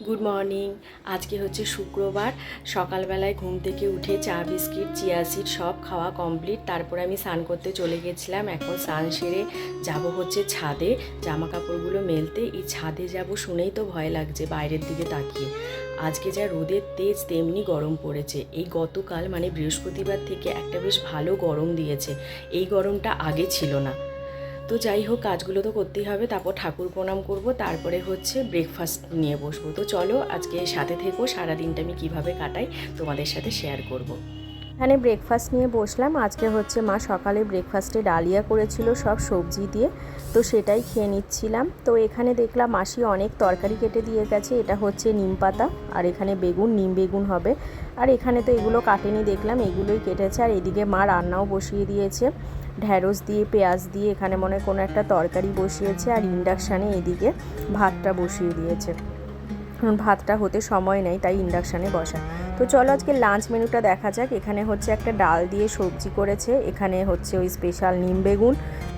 Good morning. আজকে হচ্ছে শুক্রবার। সকালবেলায় ঘুম থেকে উঠে চা বিস্কিট চিয়া সিড সব খাওয়া কমপ্লিট। তারপরে আমি স্নান করতে চলে গেছিলাম। এখন স্নান সেরে যাব হচ্ছে ছাদে জামা কাপড়গুলো মেলতে। এই ছাদে যাব শুনেই তো ভয় লাগছে বাইরের দিকে তাকিয়ে। আজকে যা রোদের তেজ তেমনি গরম পড়েছে। এই গতকাল মানে বৃহস্পতিবার থেকে একটা বেশ ভালো গরম দিয়েছে। এই গরমটা আগে ছিল না। তো যাই হোক, কাজগুলো তো করতেই হবে। তারপর ঠাকুর প্রণাম করব, তারপরে হচ্ছে ব্রেকফাস্ট নিয়ে বসবো। তো চলো আজকে সাথে থেকো, সারাদিনটা আমি কিভাবে কাটাই তোমাদের সাথে শেয়ার করব। এখানে ব্রেকফাস্ট নিয়ে বসলাম। আজকে হচ্ছে মা সকালে ব্রেকফাস্টে ডালিয়া করেছিল সব সবজি দিয়ে, তো সেটাই খেয়ে নিচ্ছিলাম। তো এখানে দেখলাম মাসি অনেক তরকারি কেটে দিয়ে গেছে। এটা হচ্ছে নিম পাতা, আর এখানে বেগুন, নিম বেগুন হবে। আর এখানে তো এগুলো কাটেনি, দেখলাম এগুলোই কেটেছে। আর এদিকে মা রান্নাও বসিয়ে দিয়েছে, ঢ্যাঁড়স দিয়ে পেঁয়াজ দিয়ে এখানে মনে হয় কোনো একটা তরকারি বসিয়েছে। আর ইন্ডাকশানে এদিকে ভাতটা বসিয়ে দিয়েছে। ভাতটা হতে সময় নেই, তাই ইন্ডাকশানে বসা। তো চলো আজকে লাঞ্চ মেনুটা দেখা যাক। এখানে হচ্ছে একটা ডাল দিয়ে সবজি করেছে, এখানে হচ্ছে ওই স্পেশাল নিম বেগুন,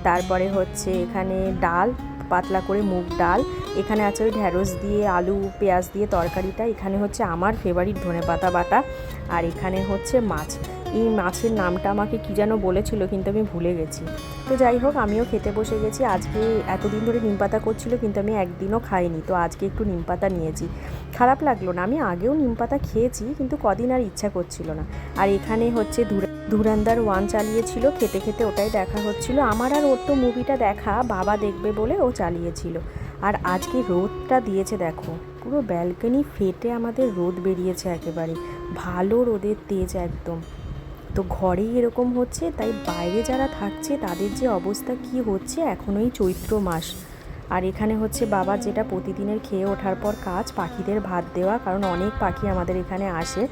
তারপরে হচ্ছে এখানে ডাল, পাতলা করে মুগ ডাল, এখানে আছে ওই ঢ্যাঁড়স দিয়ে আলু পেঁয়াজ দিয়ে তরকারিটা, এখানে হচ্ছে আমার ফেভারিট ধনেপাতা বাটা, আর এখানে হচ্ছে মাছ। এই মাছের নামটা আমাকে কী যেন বলেছিল, কিন্তু আমি ভুলে গেছি। তো যাই হোক, আমিও খেতে বসে গেছি। আজকে এতদিন ধরে নিমপাতা করছিল, কিন্তু আমি একদিনও খাইনি, তো আজকে একটু নিমপাতা নিয়েছি। খারাপ লাগলো না, আমি আগেও নিমপাতা খেয়েছি, কিন্তু কদিন আর ইচ্ছা করছিল না। আর এখানে হচ্ছে ধুরন্ধর 1 চালিয়েছিল, খেতে খেতে ওটাই দেখা হচ্ছিল। আমার আর ওর তো মুভিটা দেখা, বাবা দেখবে বলে ও চালিয়েছিল। আর আজকে রোদটা দিয়েছে দেখো, পুরো ব্যালকনি ফেটে আমাদের রোদ বেরিয়েছে একেবারে, ভালো রোদের তেজ একদম। তো ঘরেই এরকম হচ্ছে, তাই বাইরে যারা থাকছে তাদের যে অবস্থা কি হচ্ছে, এখনোই চৈত্র মাস। আর এখানে হচ্ছে বাবা যেটা প্রতিদিনের খেয়ে ওঠার পর কাজ, পাখিদের ভাত দেওয়া, কারণ অনেক পাখি আমাদের এখানে আসে,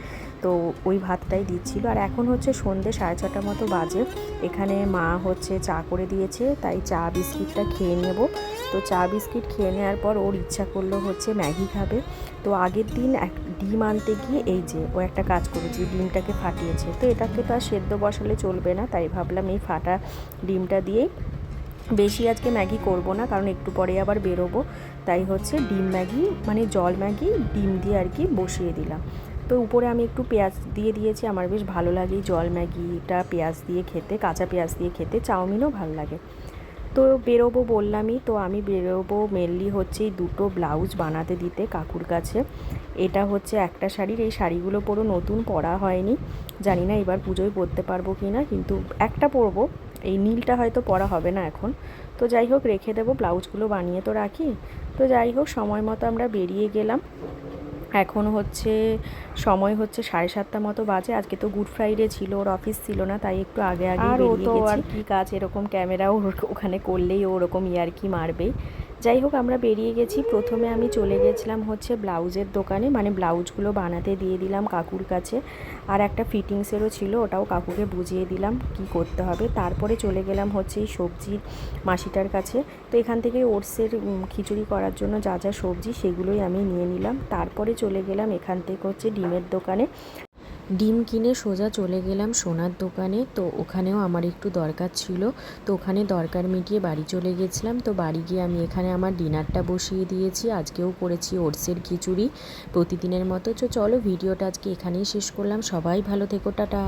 তো ওই ভাতটাই দিচ্ছিল। আর এখন হচ্ছে সন্ধ্যে 6:30 মতো বাজে। এখানে মা হচ্ছে চা করে দিয়েছে, তাই চা বিস্কিটটা খেয়ে নেব। তো চা বিস্কিট খেয়ে নেওয়ার পর ওর ইচ্ছা করলো হচ্ছে ম্যাগি খাবে। তো আগের দিন ডিম আনতে গিয়ে এই যে ও একটা কাজ করেছে, ডিমটাকে ফাটিয়েছে। তো এটাকে তো আর সেদ্ধ বসালে চলবে না, তাই ভাবলাম এই ফাটা ডিমটা দিয়েই, বেশি আজকে ম্যাগি করব না, কারণ একটু পরে আবার বেরোবো। তাই হচ্ছে ডিম ম্যাগি মানে জল ম্যাগি ডিম দিয়ে আর কি বসিয়ে দিলাম। তো উপরে আমি একটু পেঁয়াজ দিয়ে দিয়েছি, আমার বেশ ভালো লাগে জল ম্যাগিটা পেঁয়াজ দিয়ে খেতে, কাঁচা পেঁয়াজ দিয়ে খেতে। চাউমিনও ভালো লাগে। তো বেরোবো বললামই, তো আমি বেরোবো মেনলি হচ্ছে এই দুটো ব্লাউজ বানাতে দিতে কাকুর কাছে। এটা হচ্ছে একটা শাড়ির, এই শাড়িগুলো পুরো নতুন পরা হয়নি, জানি না এবার পুজোয় পরতে পারবো কি না, কিন্তু একটা পরবো। এই নীলটা হয়তো পরা হবে না এখন। তো যাই হোক, রেখে দেবো, ব্লাউজগুলো বানিয়ে তো রাখি। তো যাই হোক, সময় মতো আমরা বেরিয়ে গেলাম। এখন হচ্ছে সময় হচ্ছে 7:30 মতো বাজে। আজকে তো গুড ফ্রাইডে ছিল, ওর অফিস ছিল না, তাই একটু আগে আগে বেরিয়ে গেছি। আর কি কাজ, এরকম ক্যামেরাও ওখানে করলেই ও ওরকম ইয়ার্কি মারবেই। যাই হোক, আমরা বেরিয়ে গেছি। প্রথমে আমি চলে গেছিলাম হচ্ছে ব্লাউজের দোকানে, মানে ব্লাউজগুলো বানাতে দিয়ে দিলাম কাকুর কাছে। আর একটা ফিটিংসেরও ছিল, ওটাও কাকুকে বুঝিয়ে দিলাম কি করতে হবে। তারপরে চলে গেলাম হচ্ছে এই সবজির মাসিটার কাছে। তো এখান থেকে ওটসের খিচুড়ি করার জন্য যা যা সবজি, সেগুলোই আমি নিয়ে নিলাম। তারপরে চলে গেলাম এখান থেকে হচ্ছে ডিমের দোকানে। ডিম কিনে সোজা চলে গেলাম সোনার দোকানে। তো ওখানেও আমার একটু দরকার ছিল, তো ওখানে দরকার মিটিয়ে বাড়ি চলে গেছিলাম। তো বাড়ি গিয়ে আমি এখানে আমার ডিনারটা বসিয়ে দিয়েছি। আজকেও করেছি ওটসের খিচুড়ি প্রতিদিনের মতো। তো চলো ভিডিওটা আজকে এখানেই শেষ করলাম। সবাই ভালো থেকো, টাটা।